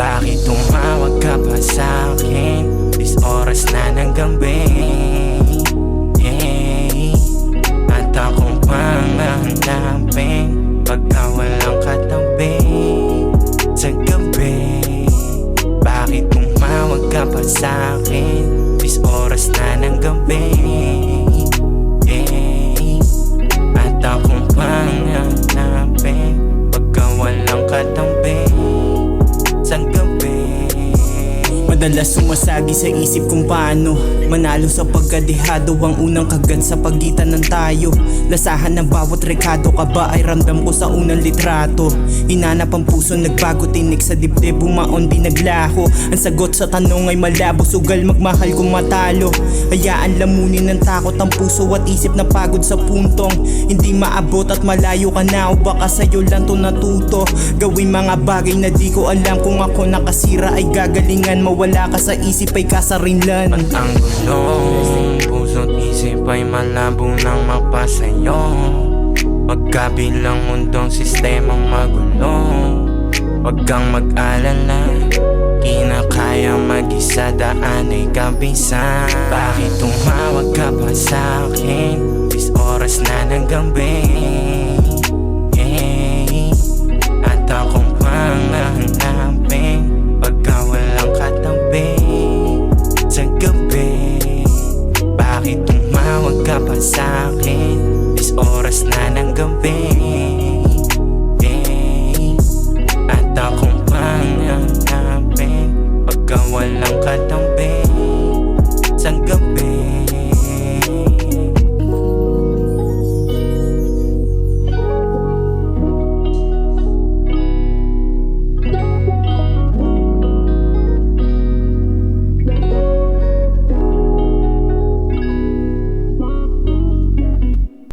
Bakit tumawag ka pa sa'kin? 10 oras na ng gabi, hey. At akong pangahanapin pagka walang katabi sa gabi. Bakit tumawag ka pa sa'kin? 10 oras na ng gabi, hey. At akong pangahanapin pagka walang katabi sa gabi. Madalas sumasagi sa isip kung paano manalo sa pagkadehado, ang unang kagat sa pagitan ng tayo. Lasahan ng bawat rekado, ka ba ay ramdam ko sa unang litrato. Hinanap ang puso, nagbago tinik sa dibdib, bumaon di naglaho. Ang sagot sa tanong ay malabo, sugal magmahal kung matalo. Hayaan lamunin ng takot ang puso at isip na pagod sa puntong hindi maabot at malayo ka na, o baka sa'yo lang to natuto. Gawin mga bagay na di ko alam, kung ako nakasira ay gagalingan, mawala ka sa isip ay kasarinlan. Ba't ang gulong puso't isip ay malabo nang mapasayo? Magkabilang mundong sistemang magulo. Huwag kang mag-alala, kinakaya mag-isa, daan ay kabisa. Bakit tumawag ka pa sa'kin? 10 oras na ng gabi, hey. At akong pangahanapin